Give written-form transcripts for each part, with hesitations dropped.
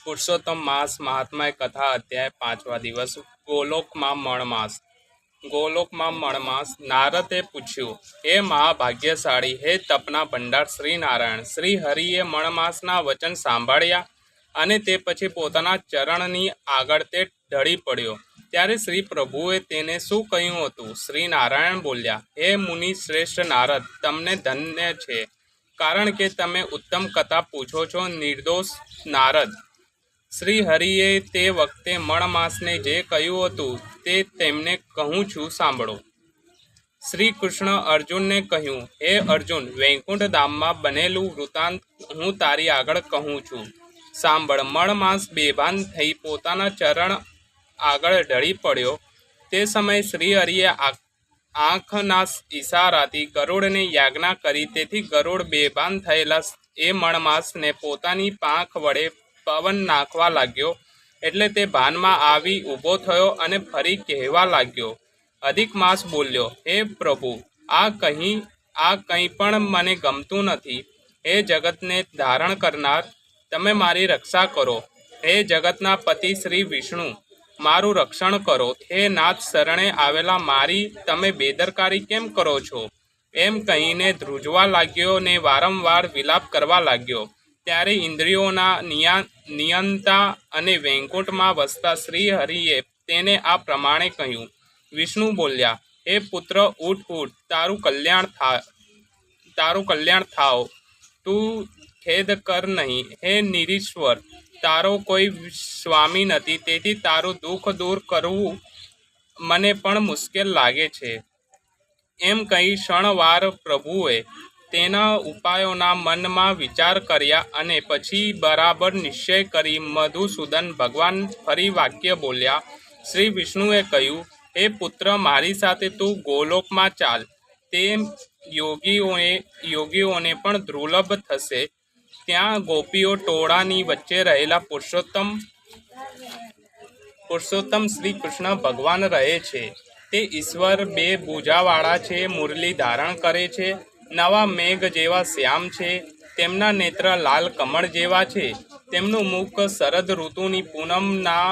પુરુષોત્તમ માસ મહાત્માય કથા અધ્યાય 5વા દિવસ ગોલોકમાં મણમાસ. ગોલોકમાં મણમાસ. નારદે પૂછ્યું, હે મહાભાગ્યશાળી, હે તપના ભંડાર શ્રી નારાયણ. શ્રી હરિએ મણમાસના વચન સાંભળ્યા અને તે પછી પોતાના ચરણની આગળ તે ઢળી પડ્યો. ત્યારે શ્રી પ્રભુએ તેને શું કહ્યું હતું? શ્રી નારાયણ બોલ્યા, હે મુનિ શ્રેષ્ઠ નારદ, તમને ધન્ય છે, કારણ કે તમે ઉત્તમ કથા પૂછો છો. નિર્દોષ નારદ, શ્રી હરિએ તે વખતે મણમાસને જે કહ્યું હતું તે તેમને કહું છું, સાંભળો. શ્રી કૃષ્ણ અર્જુનને કહ્યું, હે અર્જુન, વૈકુંઠ ધામમાં બનેલું વૃત્તાંત હું તારી આગળ કહું છું, સાંભળ. મણમાસ બેભાન થઈ પોતાના ચરણ આગળ ઢળી પડ્યો. તે સમયે શ્રી હરિએ આંખના ઈશારાથી ગરુડને યાજ્ઞા કરી. તેથી ગરુડ બેભાન થયેલા એ મણમાસને પોતાની પાંખ વડે પવન નાખવા લાગ્યો. એટલે તે ભાનમાં આવી ઊભો થયો અને ફરી કહેવા લાગ્યો. અધિક માસ બોલ્યો, હે પ્રભુ, આ કંઈ પણ મને ગમતું નથી. હે જગતને ધારણ કરનાર, તમે મારી રક્ષા કરો. હે જગતના પતિ શ્રી વિષ્ણુ, મારું રક્ષણ કરો. હે નાથ, શરણે આવેલા મારી તમે બેદરકારી કેમ કરો છો? એમ કહીને ધ્રુજવા લાગ્યો ને વારંવાર વિલાપ કરવા લાગ્યો. ત્યારે ઇન્દ્રિયોના નિયંતા અને વૈકુંઠમાં વસતા શ્રી હરિએ તેને આ પ્રમાણે કહ્યું. વિષ્ણુ બોલ્યા, હે પુત્ર, ઉઠ ઉઠ, તારું કલ્યાણ થાવ. તું ખેદ કર નહીં. હે નિરીશ્વર, તારો કોઈ સ્વામી નથી, તેથી તારું દુઃખ દૂર કરવું મને પણ મુશ્કેલ લાગે છે. એમ કહી ક્ષણવાર પ્રભુએ તેના ઉપાયોના મનમાં વિચાર કર્યા અને પછી બરાબર નિશ્ચય કરી મધુસૂદન ભગવાન ફરી વાક્ય બોલ્યા. શ્રી વિષ્ણુએ કહ્યું, હે પુત્ર, મારી સાથે તું ગોલોકમાં ચાલ. તે યોગીઓને પણ દુર્લભ થશે. ત્યાં ગોપીઓ ટોળાની વચ્ચે રહેલા પુરુષોત્તમ શ્રી કૃષ્ણ ભગવાન રહે છે. તે ઈશ્વર બે ભુજાવાળા છે, મુરલી ધારણ કરે છે, નવા મેઘ જેવા શ્યામ છે, તેમના નેત્ર લાલ કમળ જેવા છે, તેમનું મુખ શરદ ઋતુની પૂનમના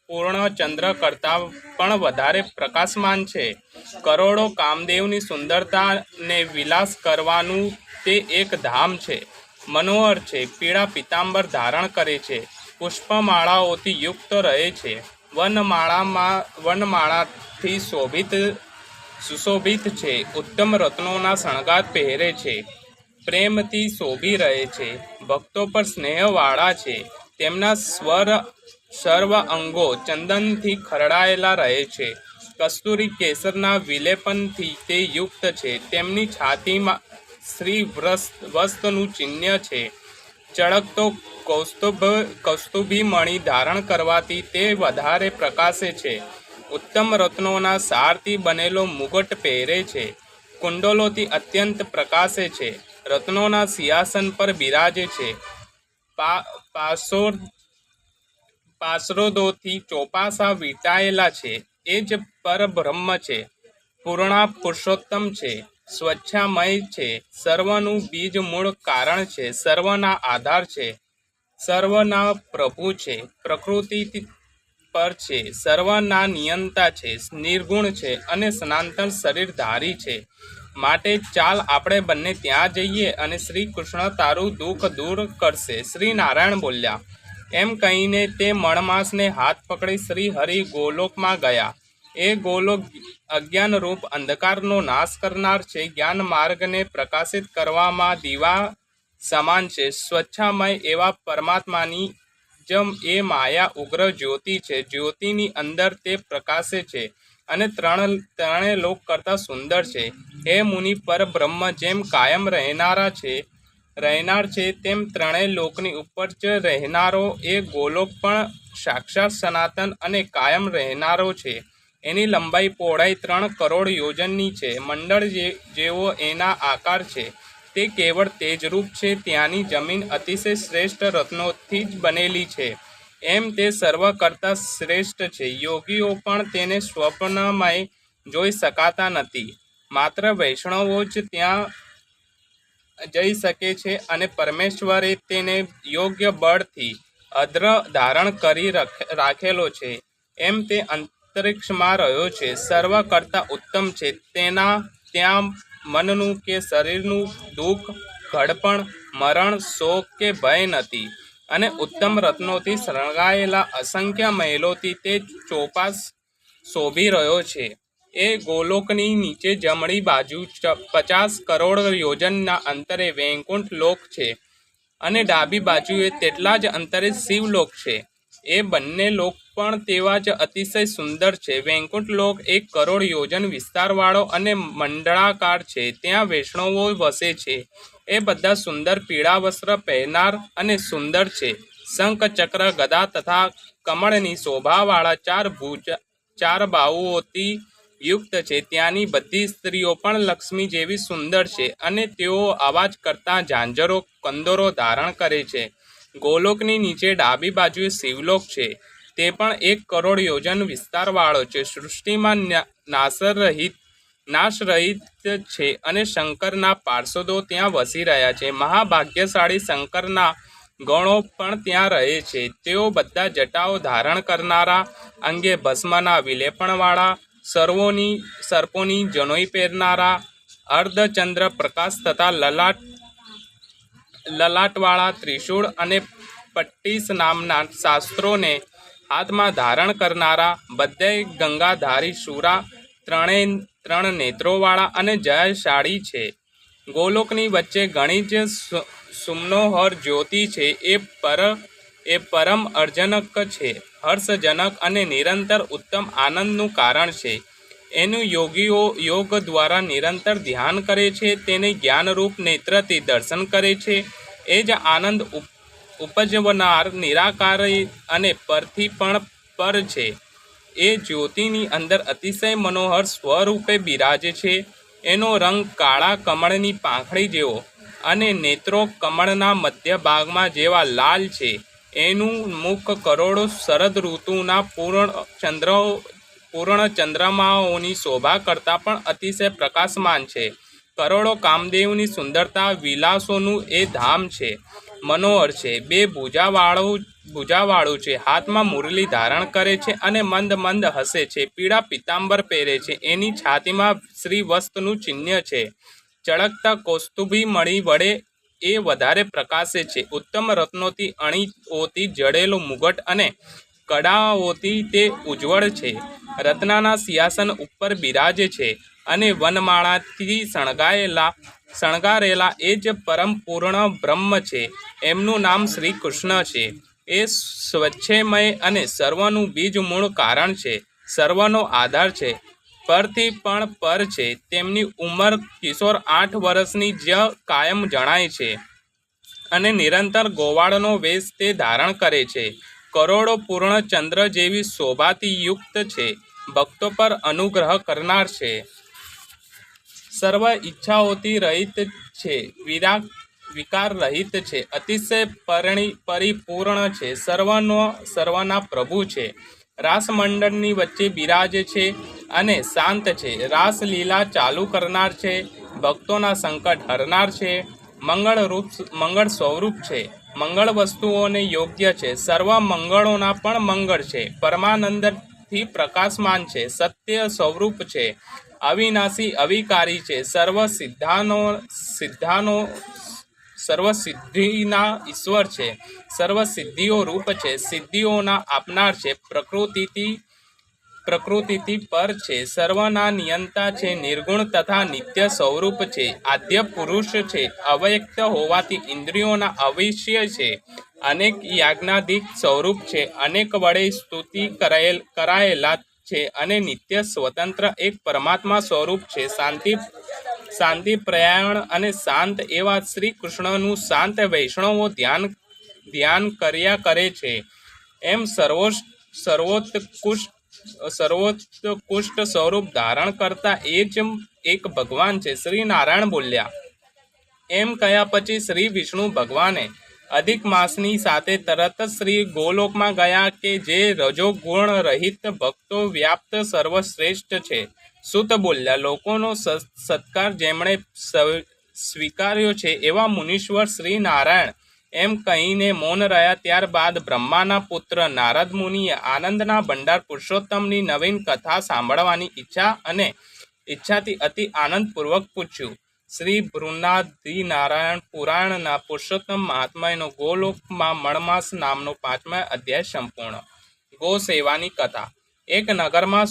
પૂર્ણ ચંદ્ર કરતાં પણ વધારે પ્રકાશમાન છે. કરોડો કામદેવની સુંદરતા ને વિલાસ કરવાનું તે એક ધામ છે. મનોહર છે, પીળા પીતાંબર ધારણ કરે છે, પુષ્પમાળાઓથી યુક્ત રહે છે, વનમાળાથી સુશોભિત છે, ઉત્તમ રત્નોના શણગાર પહેરે છે, પ્રેમથી શોભી રહે છે, ભક્તો પર સ્નેહવાળા છે, તેમના સર્વ અંગો ચંદનથી ખરડાયેલા રહે છે, કસ્તુરી કેસરના વિલેપનથી તે યુક્ત છે, તેમની છાતીમાં શ્રી વસ્ત્રનું ચિહ્ન છે, ચળકતો કૌસ્તુભી મણિ ધારણ કરવાથી તે વધારે પ્રકાશે છે, ઉત્તમ રત્નોના સારથી બનેલો મુગટ પહેરે છે, કુંડલોથી અત્યંત પ્રકાશે છે, રત્નોના સિંહાસન પર બિરાજે છે, પાસરોદોથી ચોપાસા વીંટાયેલા છે, એ જ પરબ્રહ્મ છે, પૂર્ણા પુરુષોત્તમ છે, સ્વચ્છામય છે, સર્વનું બીજ મૂળ કારણ છે, સર્વના આધાર છે, સર્વના પ્રભુ છે, પ્રકૃતિ પર છે, સર્વના નિયંતા છે, નિર્ગુણ છે અને સનાતન શરીરધારી છે. માટે ચાલ આપણે બંને ત્યાં જઈએ અને શ્રી કૃષ્ણ તારું દુઃખ દૂર કરશે. શ્રી નારાયણ બોલ્યા. એમ કહીને તે મણમાસને હાથ પકડી શ્રી હરિ ગોલોકમાં ગયા. એ ગોલોક અજ્ઞાનરૂપ અંધકારનો નાશ કરનાર છે, જ્ઞાન માર્ગને પ્રકાશિત કરવામાં દીવા સમાન છે. સ્વચ્છામય એવા પરમાત્માની જ એ માયા ઉગ્ર જ્યોતિ છે. જ્યોતિની અંદર તે પ્રકાશે છે અને ત્રણે લોક કરતાં સુંદર છે. હે મુનિ, પરબ્રહ્મ જેમ કાયમ રહેનાર છે, તેમ ત્રણેય લોકની ઉપર જ રહેનારો એ ગોલોક પણ સાક્ષાત સનાતન અને કાયમ રહેનારો છે. એની લંબાઈ પહોળાઈ 3 કરોડ યોજનની છે. મંડળ જેવો એના આકાર છે. તે કેવળ તેજરૂપ છે. ત્યાંની જમીન અતિશય શ્રેષ્ઠ રત્નોથી જ બનેલી છે. એમ તે સર્વ કરતાં શ્રેષ્ઠ છે. યોગીઓ પણ તેને સ્વપ્નમાં જોઈ શકાતા નથી. માત્ર વૈષ્ણવો જ ત્યાં જઈ શકે છે અને પરમેશ્વરે તેને યોગ્ય બળથી અદ્ર ધારણ કરી રાખેલો છે. એમ તે અંતરિક્ષમાં રહ્યો છે, સર્વ કરતા ઉત્તમ છે. તેના ત્યાં મનનું કે શરીરનું દુઃખ, ઘડપણ, મરણ, શોક કે ભય નથી. અને ઉત્તમ રત્નોથી શણગાયેલા અસંખ્ય મહેલોથી તે ચોપાસ શોભી રહ્યો છે. એ ગોલોકની નીચે જમણી બાજુ 50 કરોડ યોજનના અંતરે વૈકુંઠ લોક છે અને ડાબી બાજુએ તેટલા જ અંતરે શિવલોક છે. એ બંને લોક પણ તેવા જ અતિશય સુંદર છે. વૈકુંઠ લોક 1 કરોડ યોજન વિસ્તારવાળો અને મંડળાકાર છે. ત્યાં વૈષ્ણવો વસે છે. એ બધા સુંદર પીળા વસ્ત્ર પહેરનાર અને સુંદર છે. શંખ, ચક્ર, ગદા તથા કમળની શોભાવાળા 4 બાહુઓથી યુક્ત છે. ત્યાંની બધી સ્ત્રીઓ પણ લક્ષ્મી જેવી સુંદર છે અને તેઓ અવાજ કરતા ઝાંઝરો, કંદોરો ધારણ કરે છે. ગોલોકની નીચે ડાબી બાજુએ શિવલોક છે. તે પણ 1 કરોડ યોજન વિસ્તારવાળો છે. સૃષ્ટિમાં નાશરહિત છે અને શંકરના પાર્ષદો ત્યાં વસી રહ્યા છે. મહાભાગ્યશાળી શંકરના ગણો પણ ત્યાં રહે છે. તેઓ બધા જટાઓ ધારણ કરનારા, અંગે ભસ્મના વિલેપણવાળા, સર્પોની જનોઈ પહેરનારા, અર્ધચંદ્ર પ્રકાશ તથા લલાટવાળા, ત્રિશૂળ અને પટ્ટીસ નામના શાસ્ત્રોને હાથમાં ધારણ કરનારા, બધાય ગંગાધારી શુરા, 3 નેત્રોવાળા અને જયશાળી છે. ગોલોકની વચ્ચે ઘણી જ સુમનોહર જ્યોતિ છે. એ પરમ અર્જનક છે, હર્ષજનક અને નિરંતર ઉત્તમ આનંદનું કારણ છે. એનું યોગીઓ યોગ દ્વારા નિરંતર ધ્યાન કરે છે. તેને જ્ઞાનરૂપ નેત્રથી દર્શન કરે છે. એ જ આનંદ ઉપજવનાર નિરાકારી અને પરથી પણ પર છે. એ જ્યોતિની અંદર અતિશય મનોહર સ્વરૂપે બિરાજે છે. એનો રંગ કાળા કમળની પાંખડી જેવો અને નેત્રો કમળના મધ્ય ભાગમાં જેવા લાલ છે. એનું મુખ કરોડો શરદ ઋતુના પૂર્ણ ચંદ્રમાઓની શોભા કરતાં પણ અતિશય પ્રકાશમાન છે. કરોડો કામદેવની સુંદરતા વિલાસોનું એ ધામ છે. મનોહર છે, 2 ભુજાવાળું છે, હાથમાં મુરલી ધારણ કરે છે અને મંદ મંદ હસે છે. પીળા પિતાંબર પહેરે છે. એની છાતીમાં શ્રીવસ્તનું ચિહ્ન છે. ચળકતા કૌસ્તુભી મણી વડે એ વધારે પ્રકાશે છે. ઉત્તમ રત્નોથી અણીઓથી જડેલો મુગટ અને કડાઓથી તે ઉજ્જવળ છે. રત્નના સિંહાસન ઉપર બિરાજે છે અને વનમાળાથી શણગારેલા એ જ પરમ પૂર્ણ બ્રહ્મ છે. એમનું નામ શ્રી કૃષ્ણ છે. એ સ્વચ્છમય અને સર્વનું બીજ મૂળ કારણ છે, સર્વનો આધાર છે, પરથી પણ પર છે. તેમની ઉંમર કિશોર 8 વર્ષની જ કાયમ જણાય છે અને નિરંતર ગોવાળનો વેશ તે ધારણ કરે છે. કરોડો પૂર્ણ ચંદ્ર જેવી શોભાથી યુક્ત છે. ભક્તો પર અનુગ્રહ કરનાર છે. સર્વ ઈચ્છાઓથી રહિત છે. વિકાર રહિત છે. અતિશય પરિપૂર્ણ છે. સર્વના પ્રભુ છે. રાસમંડળની વચ્ચે બિરાજે છે અને શાંત છે. રાસલીલા ચાલુ કરનાર છે. ભક્તોના સંકટ હરનાર છે. મંગળ સ્વરૂપ છે. મંગળ વસ્તુઓને યોગ્ય છે. સર્વ મંગળોના પણ મંગળ છે. પરમાનંદથી પ્રકાશમાન છે. સત્ય સ્વરૂપ છે. અવિનાશી અવિકારી છે. સર્વ સિદ્ધિના ઈશ્વર છે. સર્વ સિદ્ધિઓ રૂપ છે. સિદ્ધિઓના આપનાર છે. પ્રકૃતિથી પર છે. સર્વના નિયંતા છે. નિર્ગુણ તથા નિત્ય સ્વરૂપ છે. આદ્ય પુરુષ છે. અવ્યક્ત હોવાથી ઇન્દ્રિયોના અવિષય છે. અનેક યાજ્ઞાધિક સ્વરૂપ છે. અનેક વડે સ્તુતિ કરાયેલા છે અને નિત્ય સ્વતંત્ર એક પરમાત્મા સ્વરૂપ છે. શાંતિપ્રયાણ અને શાંત એવા શ્રી કૃષ્ણનું શાંત વૈષ્ણવો ધ્યાન કર્યા કરે છે. એમ સર્વોત્કૃષ્ટ સ્વરૂપ ધારણ કરતા એ જ એક ભગવાન છે. શ્રી નારાયણ બોલ્યા. એમ કહ્યા પછી શ્રી વિષ્ણુ ભગવાને અધિક માસની સાથે તરત શ્રી ગોલોકમાં ગયા કે જે રજોગુણ રહિત ભક્તો વ્યાપ્ત સર્વશ્રેષ્ઠ છે. સૂત બોલ્યા. લોકોનો સત્કાર જેમણે સ્વીકાર્યો છે એવા મુનીશ્વર શ્રી નારાયણ એમ કહીને મૌન રહ્યા. ત્યારબાદ બ્રહ્માના પુત્ર નારદ મુનિએ આનંદના ભંડાર પુરુષોત્તમની નવીન કથા સાંભળવાની ઈચ્છાથી અતિ આનંદપૂર્વક પૂછ્યું. શ્રી બૃહદાદિનારાયણ પુરાણના પુરુષોત્તમ મહાત્મ્યનો ગોલોકમાં મણમાસ નામનો 5મો અધ્યાય સંપૂર્ણ. ગો સેવાની કથા. એક નગરમાં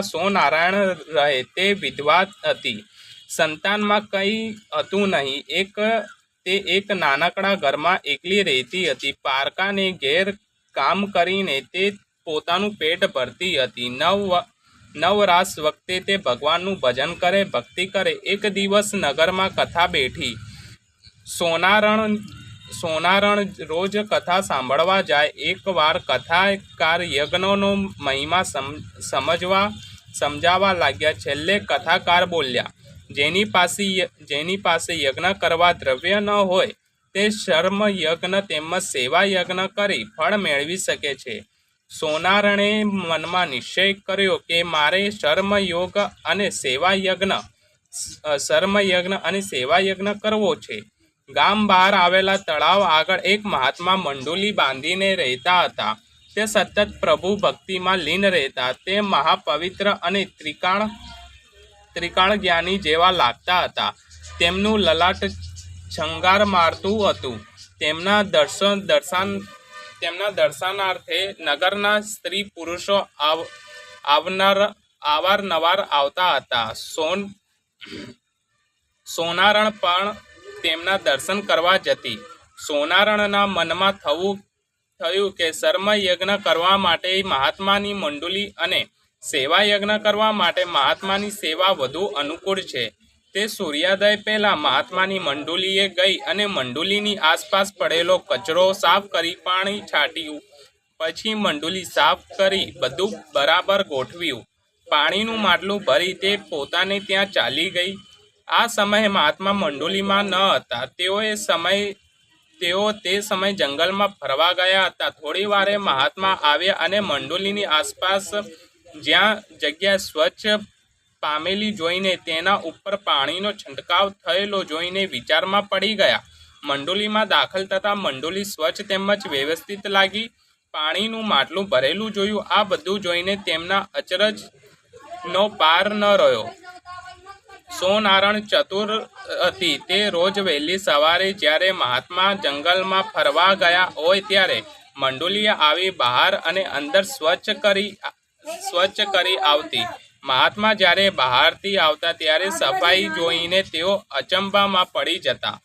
સોનારાયણ રહે. તે વિધવા હતી. સંતાનમાં કંઈ હતું નહીં. તે એક નાનકડા ઘરમાં એકલી રહેતી હતી. પારકાને ઘેર કામ કરીને તે પોતાનું પેટ ભરતી હતી. નવરાસ વખતે તે ભગવાનનું ભજન કરે, ભક્તિ કરે. એક દિવસ નગરમાં કથા બેઠી. સોનારણ રોજ કથા સાંભળવા જાય. એકવાર કથાકાર યજ્ઞનો મહિમા સમજાવવા લાગ્યા. છેલ્લે કથાકાર બોલ્યા, જેની પાસે યજ્ઞ કરવા દ્રવ્ય ન હોય તે શર્મ યજ્ઞ તેમજ સેવા યજ્ઞ કરી ફળ મેળવી શકે છે. સોનારણે મનમાં નિશ્ચય કર્યો કે મારે શર્મયજ્ઞ અને સેવા યજ્ઞ કરવો છે. ગામ બહાર આવેલા તળાવ આગળ એક મહાત્મા મંડુલી બાંધીને રહેતા હતા. તે સતત પ્રભુ ભક્તિમાં લીન રહેતા. તે મહાપવિત્ર અને ત્રિકાળ જ્ઞાની જેવા લાગતા હતા. તેમનું લલાટ છંગાર મારતું હતું. તેમના દર્શનાર્થે નગરના સ્ત્રી પુરુષો અવારનવાર આવતા હતા. સોનારણ પણ તેમના દર્શન કરવા જતી. સોનારણના મનમાં થયું કે શર્મ યજ્ઞ કરવા માટે મહાત્માની મંડુલી અને સેવા યજ્ઞ કરવા માટે મહાત્માની સેવા વધુ અનુકૂળ છે. તે સૂર્યોદય પહેલા મહાત્માની મંડુલીએ ગઈ અને મંડુલીની આસપાસ પડેલો કચરો સાફ કરી પાણી છાંટ્યું. પછી મંડુલી સાફ કરી બધું બરાબર ગોઠવ્યું. પાણીનું માટલું ભરી તે પોતાને ત્યાં ચાલી ગઈ. આ સમયે મહાત્મા મંડુલીમાં ન હતા. તેઓ તે સમયે જંગલમાં ફરવા ગયા હતા. થોડી વારે મહાત્મા આવ્યા અને મંડુલીની આસપાસ જ્યાં જગ્યા સ્વચ્છ પામેલી જોઈને તેના ઉપર પાણીનો છંટકાવ થયેલો જોઈને વિચારમાં પડી ગયા. મંડુલીમાં દાખલ થતાં મંડુલી સ્વચ્છ તેમજ વ્યવસ્થિત લાગી. પાણીનું માટલું ભરેલું જોયું. આ બધું જોઈને તેમના અચરજનો પાર ન રહ્યો. સોનારણ ચતુર હતી. તે રોજ વહેલી સવારે જ્યારે મહાત્મા જંગલમાં ફરવા ગયા હોય ત્યારે મંડુલીએ આવી બહાર અને અંદર સ્વચ્છ કરી આવતી. મહાત્મા જ્યારે બહારથી આવતા ત્યારે સફાઈ જોઈને તેઓ અચંબામાં પડી જતા.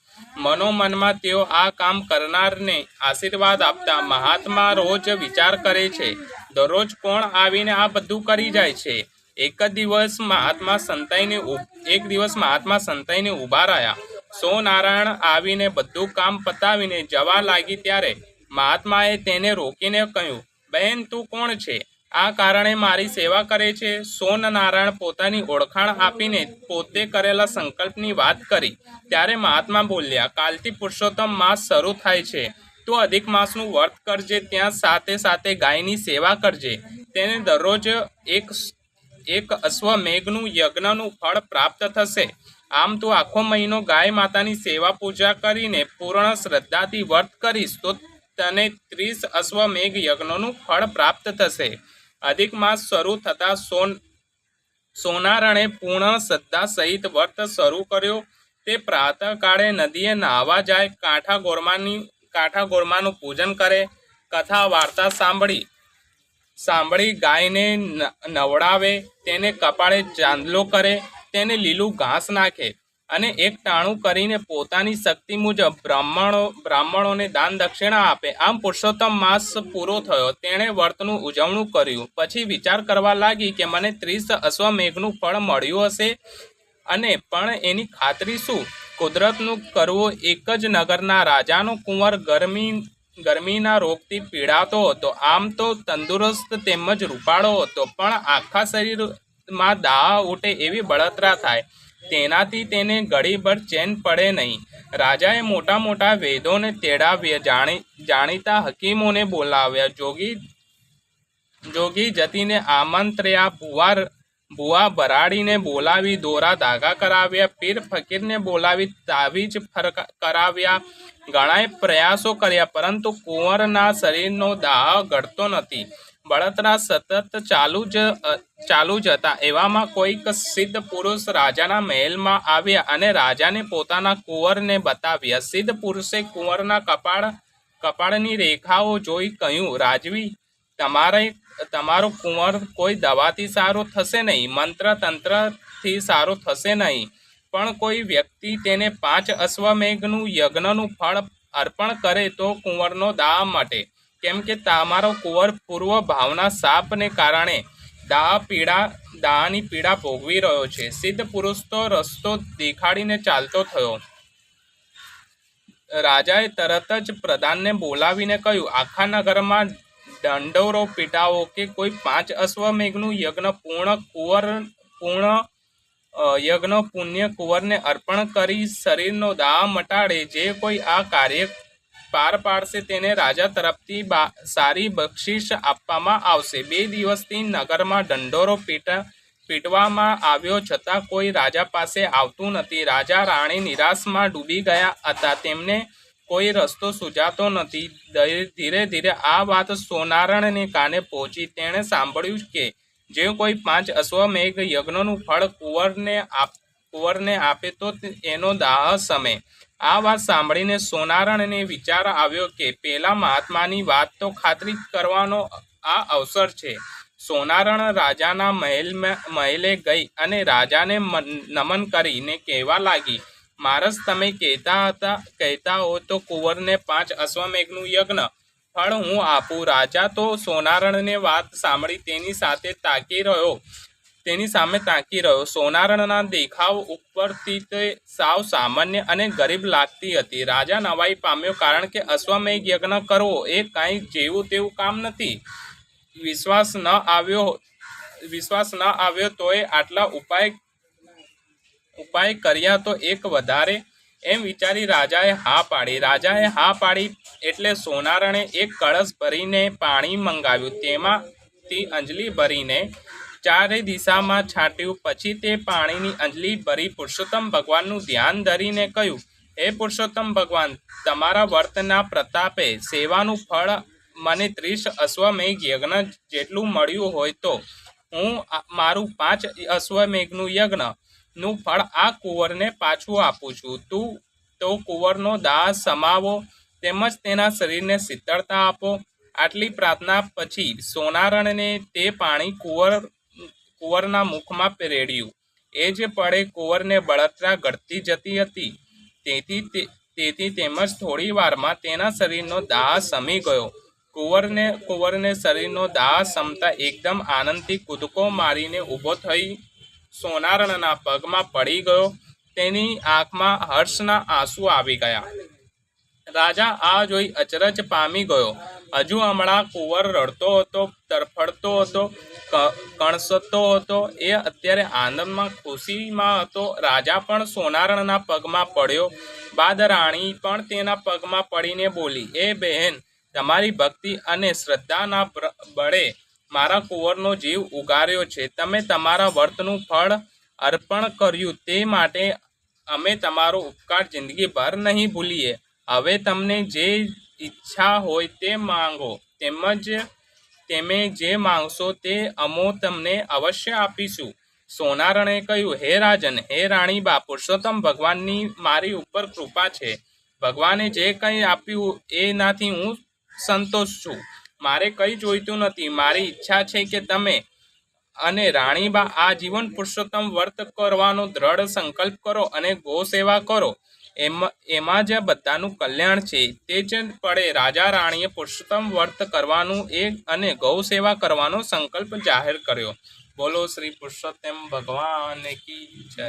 મનોમનમાં તેઓ આ કામ કરનારને આશીર્વાદ આપતા. મહાત્મા રોજ વિચાર કરે છે, દરરોજ કોણ આવીને આ બધું કરી જાય છે. એક દિવસ મહાત્મા સંતાઈને ઊભા રહ્યા. સોનારાયણ આવીને બધું કામ પતાવીને જવા લાગી ત્યારે મહાત્માએ તેને રોકીને કહ્યું, બહેન, તું કોણ છે? આ કારણે મારી સેવા કરે છે? સોનનારાયણ પોતાની ઓળખાણ આપીને પોતે કરેલા સંકલ્પની વાત કરી. ત્યારે મહાત્મા બોલ્યા, કાલથી પુરુષોત્તમ માસ શરૂ થાય છે. તું અધિક માસનું વ્રત કરજે. ત્યાં સાથે સાથે ગાયની સેવા કરજે. તેને દરરોજ એક અશ્વમેઘનું યજ્ઞનું ફળ પ્રાપ્ત થશે. આમ તું આખો મહિનો ગાય માતાની સેવા પૂજા કરીને પૂર્ણ શ્રદ્ધાથી વ્રત કરીશ તો તને 30 અશ્વમેઘ યજ્ઞનું ફળ પ્રાપ્ત થશે. અધિક માસ શરૂ થતાં સોનારણે પૂર્ણ શ્રદ્ધા સહિત વ્રત શરૂ કર્યો. તે પ્રાતઃકાળે નદીએ નહાવા જાય, કાંઠા ગોરમાનું પૂજન કરે, કથા વાર્તા સાંભળી ગાયને નવડાવે, તેને કપાળે ચાંદલો કરે, તેને લીલું ઘાસ નાખે અને એક ટાણું કરીને પોતાની શક્તિ મુજબ બ્રાહ્મણોને દાન દક્ષિણા આપે. આમ પુરુષોત્તમ માસ પૂરો થયો. તેણે વ્રતનું ઉજવણું કર્યું. પછી વિચાર કરવા લાગી કે મને 30 અશ્વમેઘનું ફળ મળ્યું હશે અને પણ એની ખાતરી શું? કુદરતનું કરવું. એક જ નગરના રાજાનો કુંવર ગરમીના રોગથી પીડાતો હતો. આમ તો તંદુરસ્ત તેમજ રૂપાળો હતો, પણ આખા શરીરમાં દાહ ઉઠે એવી બળતરા થાય. તેનાથી તેને ઘડીભર ચેન પડે નહીં. રાજાએ મોટા મોટા વેદોને તેડાવ્યા, જાણીતા હકીમોને બોલાવ્યા, જોગી જતીને આમંત્ર્યા, ભુવા ભરાડીને બોલાવી દોરા ધાગા કરાવ્યા, પીર ફકીરને બોલાવી તાવીજ કરાવ્યા, ઘણાય પ્રયાસો કર્યા, પરંતુ કુંવરના શરીરનો દાહ ઘટતો નથી. બળતરા સતત ચાલુ જ હતા. એવામાં કોઈક સિદ્ધ પુરુષ રાજાના મહેલમાં આવ્યા અને રાજાને પોતાના કુંવરને બતાવ્યા. સિદ્ધ પુરુષે કુંવરના કપાળની રેખાઓ જોઈ કહ્યું, રાજવી, તમારો કુંવર કોઈ દવાથી સારો થશે નહીં, મંત્ર તંત્રથી સારો થશે નહીં, પણ કોઈ વ્યક્તિ તેને 5 અશ્વમેઘનું યજ્ઞનું ફળ અર્પણ કરે તો કુંવરનો દાહ મટે. કેમ કે તમારો કુંવર પૂર્વ ભાવના શાપને કારણે દાહની પીડા ભોગવી રહ્યો છે. સિદ્ધ પુરુષ તો રસ્તો દેખાડીને ચાલતો થયો. રાજાએ તરત જ પ્રધાનને બોલાવીને કહ્યું, આખા નગરમાં દંડોરો પીટાવો કે કોઈ 5 અશ્વમેઘનું યજ્ઞ પુણ્ય કુંવરને અર્પણ કરી શરીરનો દાહ મટાડે. જે કોઈ આ કાર્ય પાર પાડશે તેને રાજા તરફથી સારી બક્ષિસ આપવામાં આવશે. 2 દિવસથી નગરમાં દંડોરો પીટવામાં આવ્યો છતાં કોઈ રાજા પાસે આવતું નથી. રાજા રાણી નિરાશમાં ડૂબી ગયા હતા. તેમને કોઈ રસ્તો સૂઝાતો નથી. ધીરે ધીરે આ વાત સોનારણને કાને પહોંચી. તેણે સાંભળ્યું કે જે કોઈ 5 અશ્વમેઘ યજ્ઞનું ફળ કુંવરને આપે તો એનો દાહ શમે. આ વાત સાંભળીને સોનારણને વિચાર આવ્યો કે પેલા મહાત્માની વાત તો ખાતરી કરવાનો આ અવસર છે. સોનારણ રાજાના મહેલે ગઈ અને રાજાને નમન કરીને કહેવા લાગી, મહારાજ, તમે કહેતા હો તો કુંવરને 5 અશ્વમેઘનું યજ્ઞ ફળ હું આપું. રાજા તો સોનારણને વાત સાંભળી તેની સામે તાકી રહ્યો. સોનારણના દેખાવ ઉપરથી તે સાવ સામાન્ય અને ગરીબ લાગતી હતી. રાજા નવાઈ પામ્યો, કારણ કે અશ્વમેઘ યજ્ઞ કરવો એ કાંઈ જેવું તેવું કામ નથી. વિશ્વાસ ન આવ્યો તોય આટલા ઉપાય કર્યા તો એક વધારે, એમ વિચારી રાજાએ હા પાડી. એટલે સોનારણે એક કળશ ભરીને પાણી મંગાવ્યું. તેમાંથી અંજલિ ભરીને 4 દિશામાં છાંટ્યું. પછી તે પાણીની અંજલિ ભરી પુરુષોત્તમ ભગવાનનું ધ્યાન ધરીને કહ્યું, હે પુરુષોત્તમ ભગવાન, તમારા વર્તના પ્રતાપે સેવાનું ફળ મને 30 અશ્વમેઘ યજ્ઞ જેટલું મળ્યું હોય તો હું મારું 5 અશ્વમેઘનું યજ્ઞનું ફળ આ કુંવરને પાછું આપું છું. તો કુંવરનો દાહ સમાવો તેમજ તેના શરીરને શીતળતા આપો. આટલી પ્રાર્થના પછી સોનારણને તે પાણી કુંવરના મુખમાં રેડ્યું. એ જ પળે કુંવરને બળતરા ઘટતી જતી હતી. તેથી તેમજ થોડી વારમાં તેના શરીરનો દાહ શમી ગયો. કુંવરને શરીરનો દાહ શમતા એકદમ આનંદથી કૂદકો મારીને ઊભો થઈ સોનારણના પગમાં પડી ગયો. તેની આંખમાં હર્ષના આંસુ આવી ગયા. રાજા આ જોઈ અચરજ પામી ગયો. હજુ હમણાં કુંવર રડતો હતો, તરફડતો હતો, કણસતો હતો. એ અત્યારે આનંદમાં, ખુશીમાં હતો. રાજા પણ સોનારણના પગમાં પડ્યો. બાદ રાણી પણ તેના પગમાં પડીને બોલી, એ બહેન, તમારી ભક્તિ અને શ્રદ્ધાના બળે મારા કુંવરનો જીવ ઉગાર્યો છે. તમે તમારા વ્રતનું ફળ અર્પણ કર્યું તે માટે અમે તમારો ઉપકાર જિંદગીભર નહીં ભૂલીએ. હવે તમને જે ઈચ્છા હોય તે માંગો. તમે જે માંગશો તે અમો તમને અવશ્ય આપીશું. સોનારણે કહ્યું, હે રાજન, હે રાણીબા, પુરુષોત્તમ ભગવાનની મારી ઉપર કૃપા છે. ભગવાને જે કંઈ આપ્યું એનાથી હું સંતોષ છું. મારે કંઈ જોઈતું નથી. મારી ઈચ્છા છે કે તમે અને રાણીબા આ જીવન પુરુષોત્તમ વ્રત કરવાનો દ્રઢ સંકલ્પ કરો અને ગૌ સેવા કરો. એમાં જ બધાનું કલ્યાણ છે. તે જ પળે રાજા રાણીએ પુરુષોત્તમ વ્રત કરવાનું અને ગૌ સેવા કરવાનો સંકલ્પ જાહેર કર્યો. બોલો શ્રી પુરુષોત્તમ ભગવાન કી જય.